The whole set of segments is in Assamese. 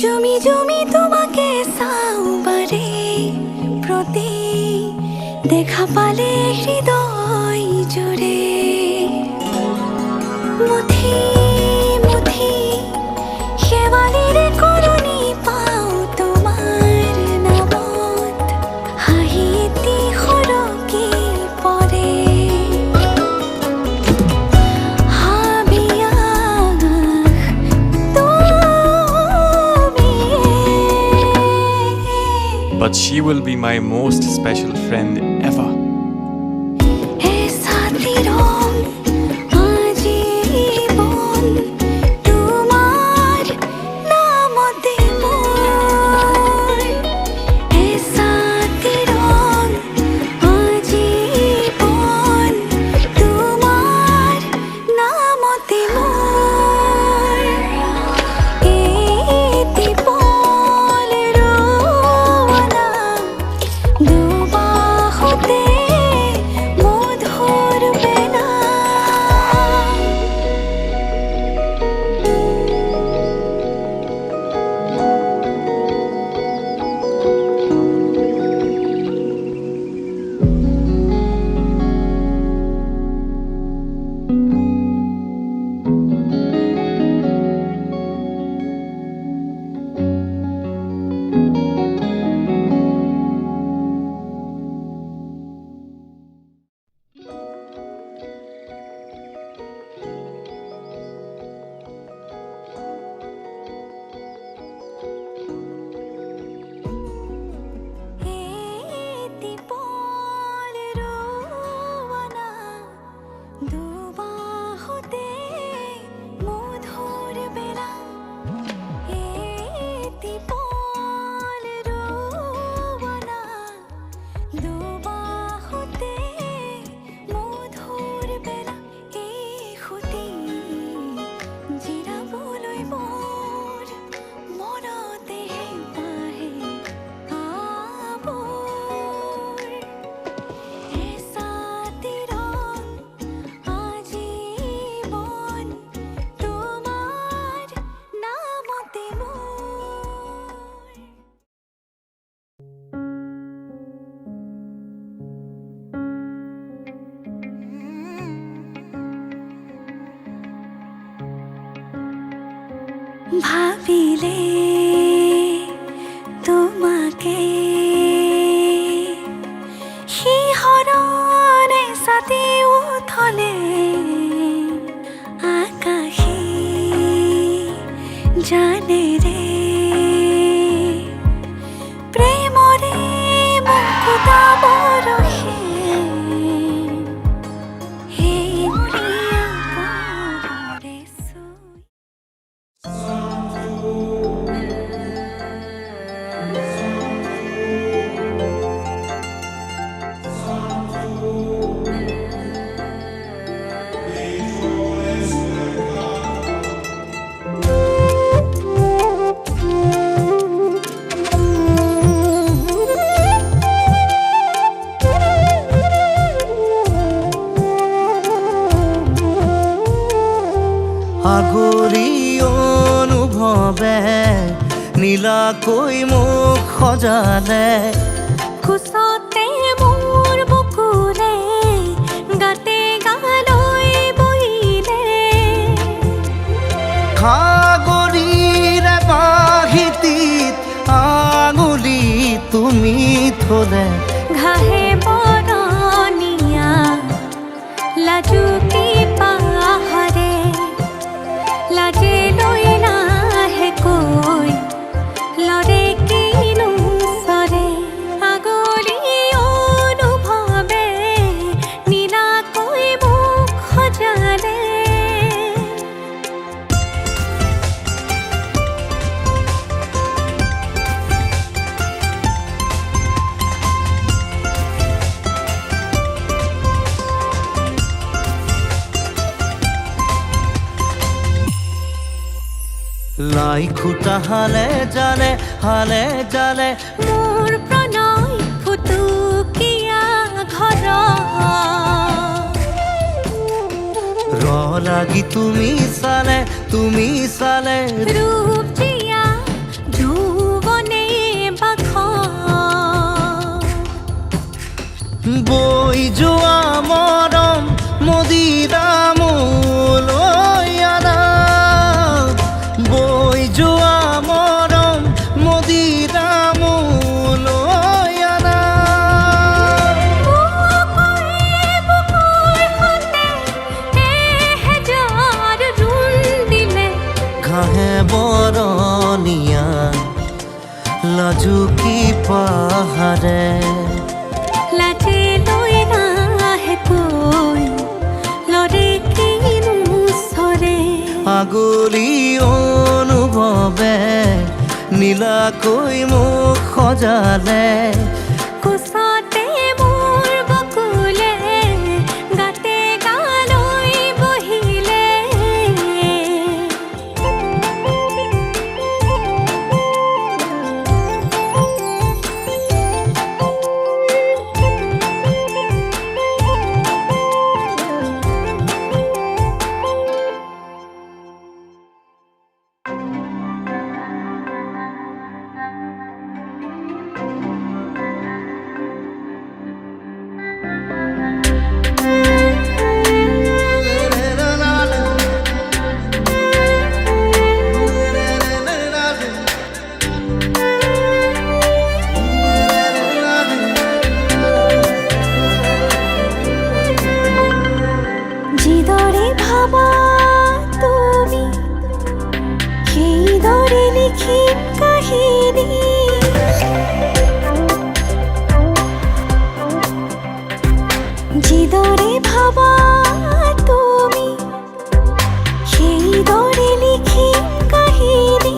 জুমি জুমি তোমাকে চাও বাৰে প্ৰতি দেখা পালে হৃদয় জোৰে মুঠি মুঠি শেৱালিৰে কৰণী পাও তোমাৰ নামত হাঁহি এটি সৰকি পৰে But she will be my most special friend ever. ভাবিলে তোমাকে শিহৰণে ছাতি উঠলে আকাশে জানেৰে প্ৰেমৰে মুকুতা বৰষে আগৰি অনুভৱে নীলাকৈ মোক সজালে খুচতে মোৰ বুকুৰে গাতে গালৈ বহিলে সাগৰীৰে বাহিতিত আঙুলি তুমি থলে ঘাহে বৰণীয়া লাজুকী পাহাৰে লাজে লৈ নাহে কৈ লৰে কিনো চৰে আগলি অনুভৱে নীলাকৈ মোক সজালে লাই খুটা হালে জালে মোৰ প্ৰণয় ফুটুকীয়া ঘৰ লাগি তুমি চালে ৰূপ জিয়া লাজুকী পাহাৰে লাজে লৈ নাহে কৈ লৰে কিনো চৰে আগলি অনুভৱে নীলাকৈ মোক সজালে কোচতে মোৰ বকুলে গাতে গালৈ বহিলে যিদৰে ভাবা তুমি সেইদৰে লিখিম কাহিনী যিদৰে ভাবা তুমি সেইদৰে লিখিম কাহিনী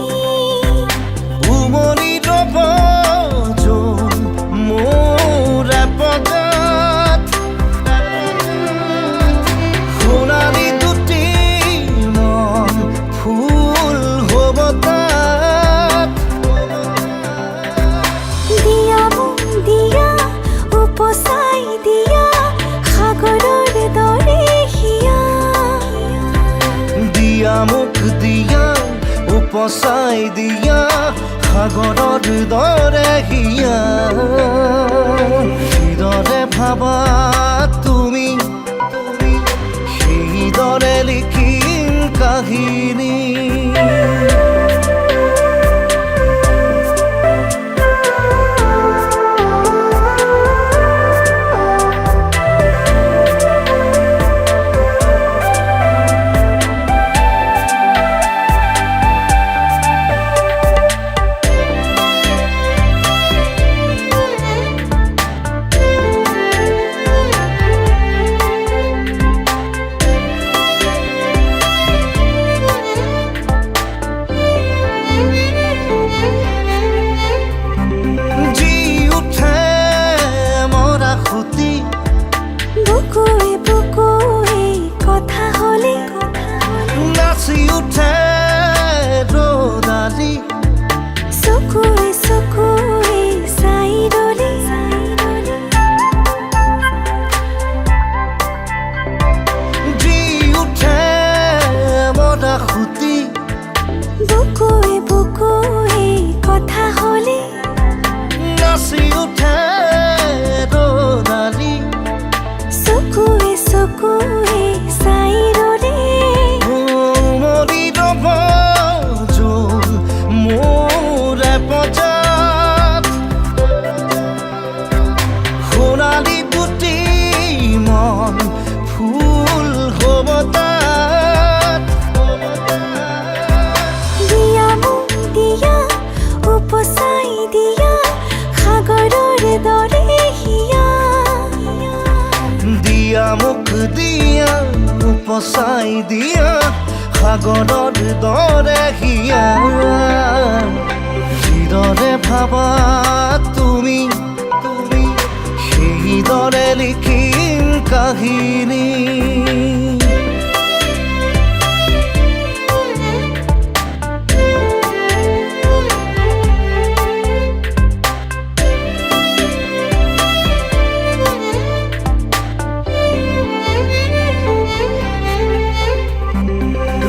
উমনি ৰব যোন মোৰ পদত সোণালী দুটি মন ফুল হ'ব তাত দিয়া মোক দিয়া উপচাই দিয়া সাগৰৰ দৰে হিয়া দিয়া মোক দিয়া উপচাই দিয়া সাগৰৰ দৰে হিয়া যিদৰে ভাবা তুমি সেইদৰে লিখিম কাহিনী বুকুৱে বুকুৱে কথা হ'লে নাচি উঠে ৰ'দালি চকুৱে চকুৱে চাই ৰ'লে জি উঠে মৰা খুটি বুকুৱে বুকুৱে কথা হ'লে নাচি উঠে ৰ'দালি চকুৱে চকুৱে চাই ৰ'লে মৰি ৰব যোন মোৰ পদত সোণালী দুটি মন ফুল হ'ব তাত দিয়া মোক দিয়া উপচাই দিয়া সাগৰৰ দৰে হিয়া দিয়া মোক দিয়া উপচাই দিয়া সাগৰৰ দৰে হিয়া যিদৰে ভাবা তুমি সেইদৰে লিখিম কাহিনী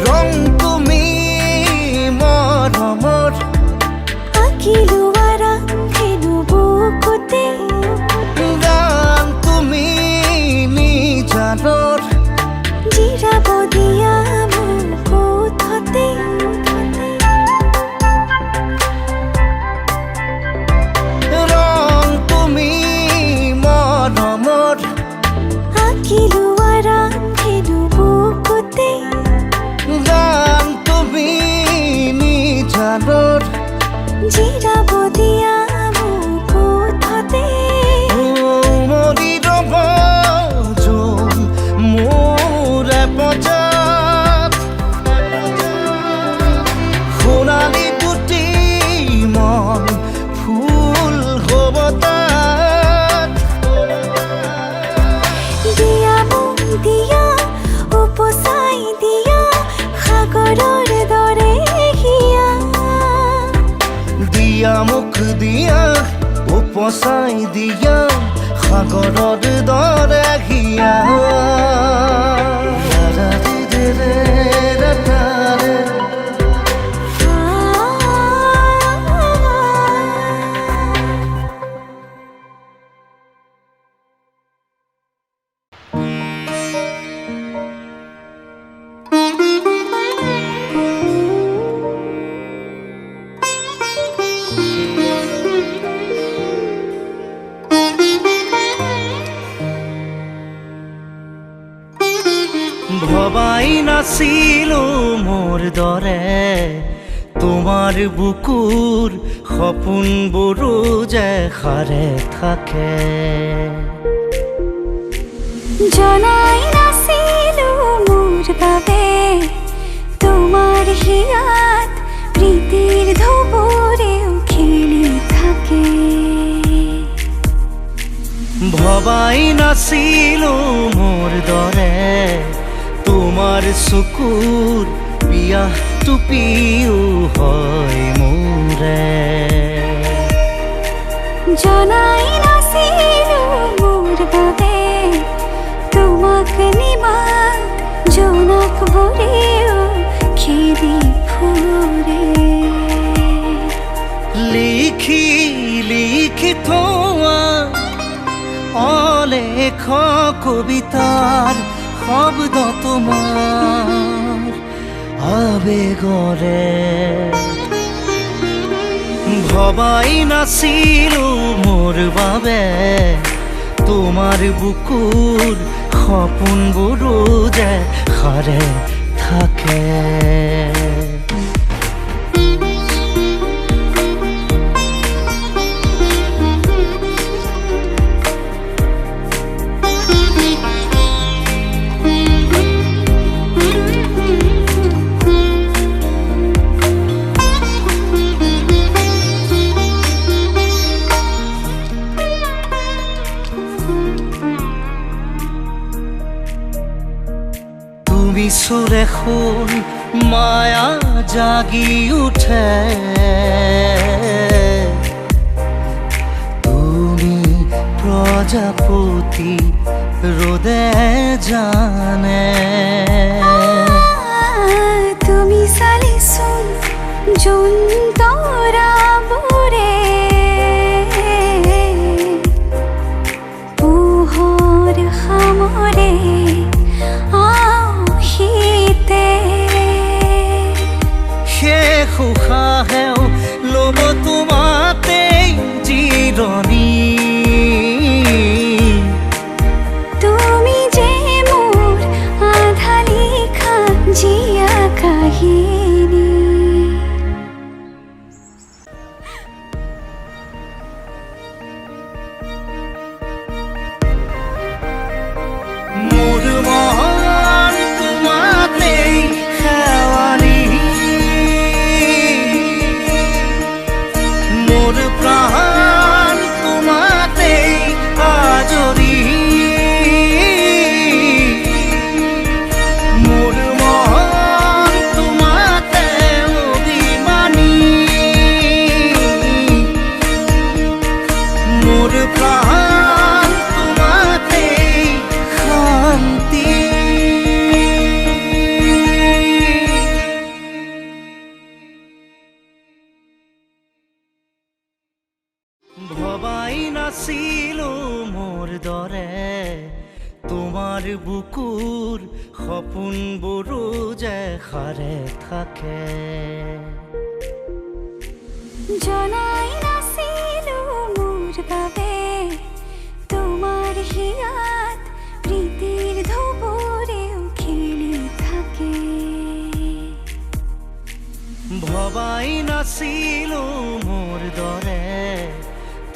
ৰং তুমি মৰমৰ আঁকিলো আৰাধেনো বুকুতে গান তুমি নিজানৰ জিৰাব দিয়া মোক ওঠতে ৰং তুমি মৰমৰ আঁকিলো আৰাধেনো বুকুতে গান তুমি নিজানৰ জিৰাব দিয়া বিয়া মুখ দিয়া উপচাই দিয়া সাগৰৰ দৰে হিয়া ভবাই নাছিলো মোৰ দৰে তোমাৰ বুকুৰ সপোনবোৰো যে সাৰে থাকে জনাই নাছিলো মোৰ বাবে তোমাৰ হিয়াত প্ৰীতিৰ ধুবুৰেও খেলি থাকে ভবাই নাছিলো মোৰ দৰে তোমাৰ চকুৰ পিয়াহ টুপিও হয় মোৰে জনাই নাছিলো মোৰ বাবে তোমাক নিবাক জোনাক বোৰেও খেদি ফুৰে লিখি লিখি থোৱা অলেখ কবিতাৰ শব্দ তোমাৰ আবেগৰে ভবাই নাছিলো মোৰ বাবে তোমাৰ বুকুৰ সপোনবোৰো যে সাৰে থাকে সুৰে খুন মায়া জাগি উঠে তুমি প্ৰজাপতি ৰোদে জানে তুমি চালিচোন জোন তৰা বোৰে পোহৰ সামৰে উশাহেও ল'ব তোমাতেই জিৰণি তুমি যে মোৰ আধা লিখা জীয়া কাহিনী মোৰ মন তোমাতেই শেৱালি প্ৰাণ তোমাতে আজৰি মোৰ মন তোমাতে অভিমানী মোৰ প্ৰাণ তোমাতে শান্তি ভবাই নাছিলো মোৰ দৰে তোমাৰ বুকুৰ সপোনবোৰো যে সাৰে থাকে জনাই নাছিলো মোৰ বাবে তোমাৰ হিয়াত প্ৰীতিৰ ধুবুৰেও খেলি থাকে ভবাই নাছিলো মোৰ দৰে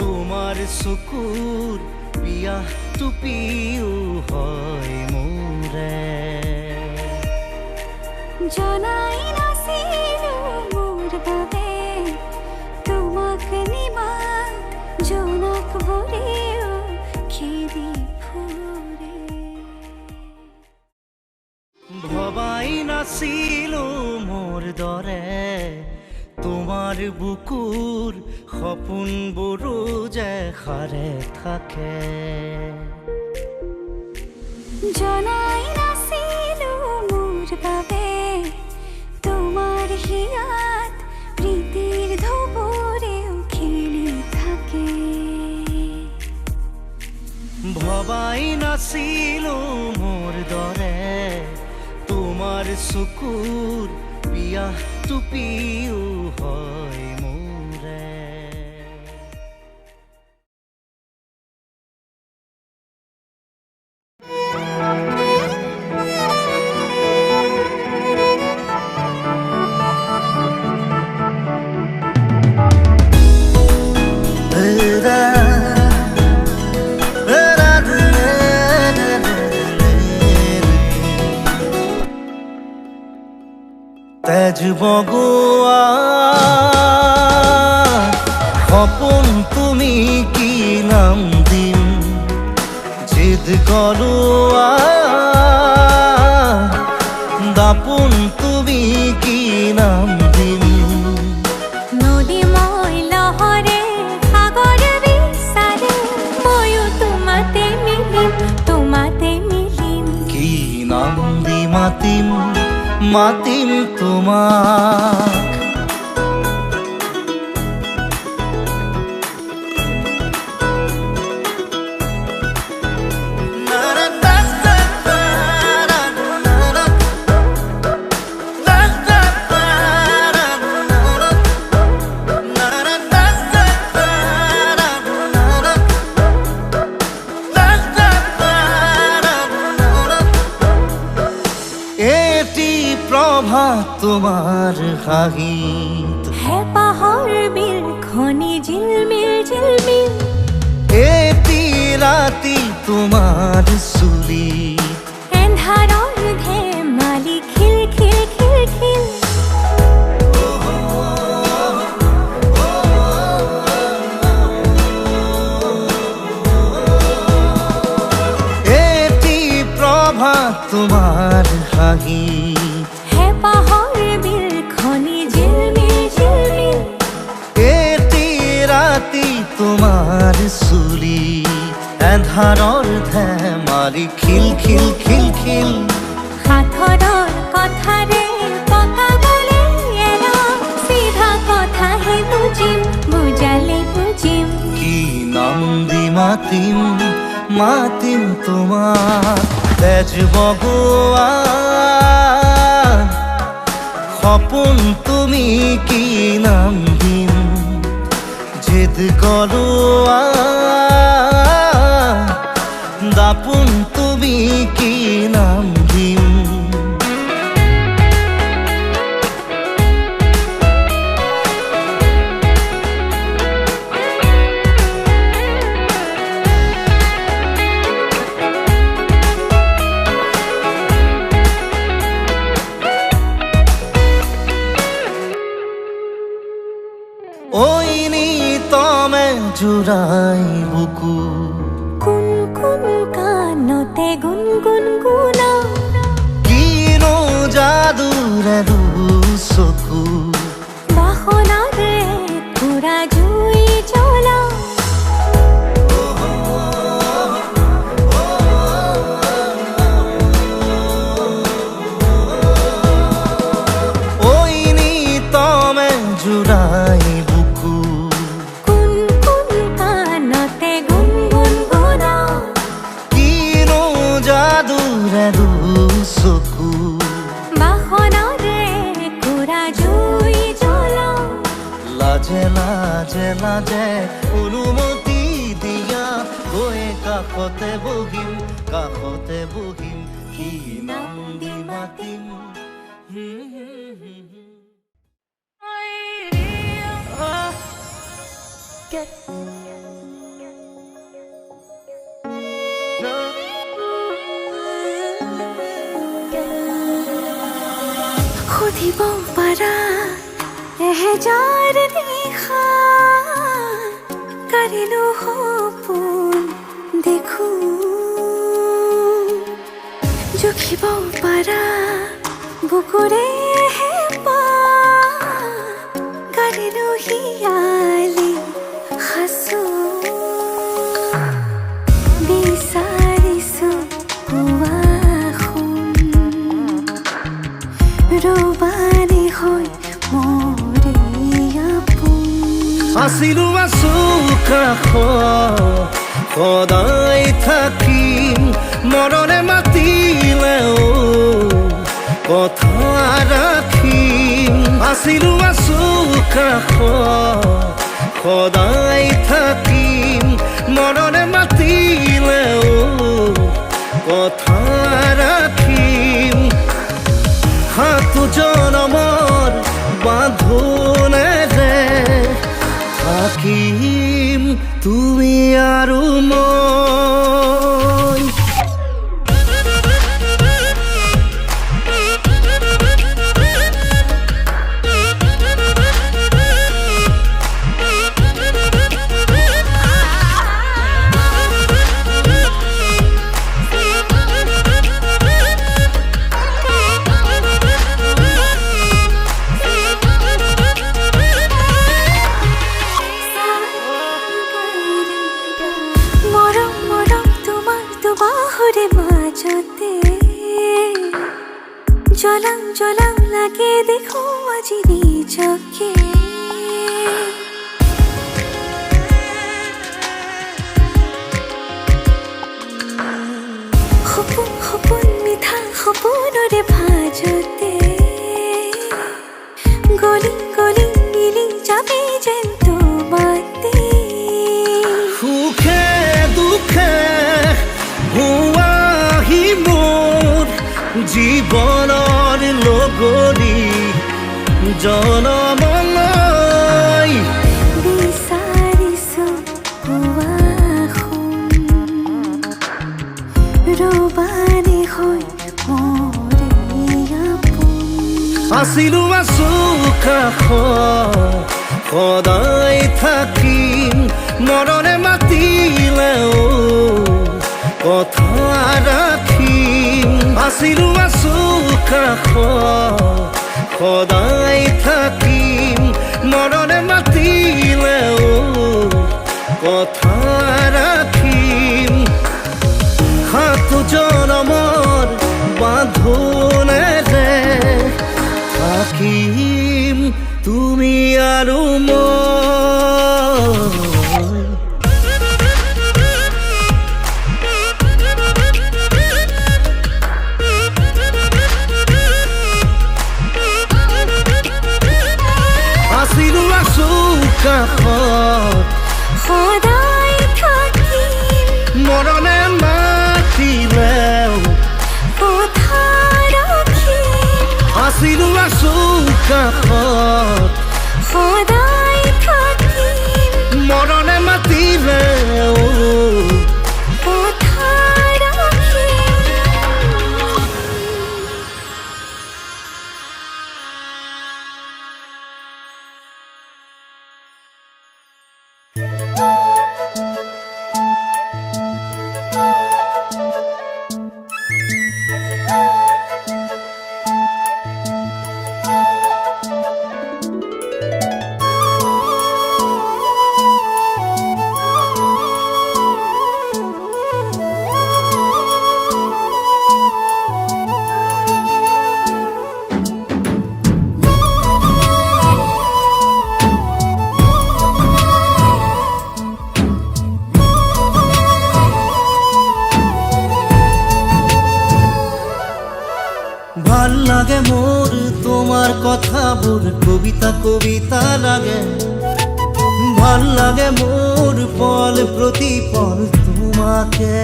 তোমাৰ চকুৰ পিয়াহ টুপিও হয় মোৰে জনাই নাছিলো মোৰ বাবে তোমাক নিবাক জোনাক বোৰেও খেদি ফুৰে ভবাই নাছিলো মোৰ দৰে তোমাৰ বুকুৰ সপোনবোৰো যেখাৰে থাকে জনাই নাছিলো মোৰ বাবে তোমাৰ হিয়াত প্ৰীতিৰ ধুবুৰেও খেলি থাকে ভবাই নাছিলো মোৰ দৰে তোমাৰ চকুৰ পিয়াহ টুপিও হয় মোৰে তেজ বগোৱা সপোন তুমি কি নাম দিম জিদ কৰোৱা দাপোন তুমি কি নাম দিম নদী মই লহৰে সাগৰ বিচাৰে ময়ো তোমাতে মিলিম কি নাম দি মাতিম মাতিম তোমাক তোমাৰ হাঁহিত হেঁপাহৰ বিলখনি জিলমিল এটি ৰাতি তোমাৰ চুলিত এন্ধাৰৰ ধেমালি খিল এটি প্ৰভাত তোমাৰ হাঁহিত হেঁপাহৰ বিলখনি জিলমিল এটি ৰাতি তোমাৰ চুলি এন্ধাৰৰ ধেমালি খিল সাঁথৰৰ কথাৰে পকাবলে এৰা চিধা কথাহে বুজালে বুজিম কি নাম দি মাতিম তোমাক তেজ বগোৱা সপোন তুমি কি নাম দিম জিদ কৰোৱা দাপোন তুমি কি নাম দিম জোড়াই বুকু কোন কানতে গুনগুন গুনা কিনো যাদুৰে চকু বাসনাৰে পুৰা জুই জ্বলা ওই নিতমে জোড়াই বুকু চকু বাসনাৰে পুৰা জুই জ্বলা লাজে অনুমতি দিয়া গৈ কাষতে বহিম কি নাম দি মাতিম সুধিব পাৰা এহেজাৰ নিশা কাৰিলো সপোন দেখো জুখিব পাৰা বুকুৰে হেঁপাহ কাৰিলো হিয়ালি হাসো বিচাৰিছো পুৱাখন ৰবাৰী হৈ মৰে আপোন আছিলো আছো কাষত সদায় থাকিম মৰণে মাতিলেও কথা ৰাখিম আছিলো আছো কাষত সদায় থাকিম মৰণে মাতিলেও কথা ৰাখিম সাতো জনমৰ বান্ধোনেৰে থাকিম তুমি আৰু মই মৰম মৰম তোমাৰ দুবাহুৰে মাজতে জ্বলাং জ্বলাং লাগে দেখো আজি নিজকে সপোন সপোন মিঠা সপোনৰে ভাজতে গলি গলি মিলি যাবে যেন তোমাতে সুখে দুখে হুৱাহি মোৰ জীৱনৰ লগৰী জনমলৈ বিচাৰিছো পুৱাখন ৰবাৰী হৈ মৰে আপোন আছিলো আছো কাষত সদায় থাকিম মৰণে মাতিলেও কথা ৰাখিম আছিলো আছো কাষত সদায় থাকিম মৰণে মাতিলেও কথা ৰাখিম সাতো জনমৰ বান্ধোনেৰে থাকিম তুমি আৰু মই আছিলো আছো কাষত সদায় থাকিম মৰণে মাতিলেও কথা ৰাখিম আছিলো আছো কাষত সদায় থাকিম মৰণে মাতিলেও কথা ৰাখিম ভাল লাগে মোৰ তোমাৰ কথাবোৰ কবিতা কবিতা লাগে ভাল লাগে মোৰ পল প্ৰতি পল তোমাকে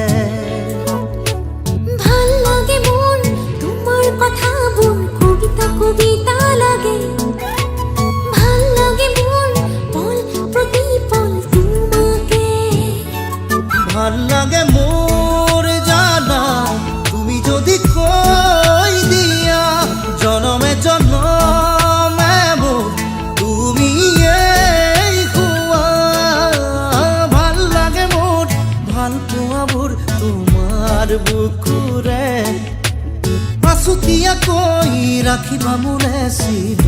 ভাল লাগে মোৰ তোমাৰ কথাবোৰ কবিতা কবিতা লাগে ভাল লাগে মোৰ পল প্ৰতি পল তোমাকে ভাল লাগে মোর জানা তুমি যদি কই দিয়া জনমে জনমে মোর তুমি এই হুয়া ভাল লাগে মোর ভাল পোৱাবোৰ তোমাৰ বুকুৰে আছুতীয়াকৈ ৰাখিবা মোৰে চিৰ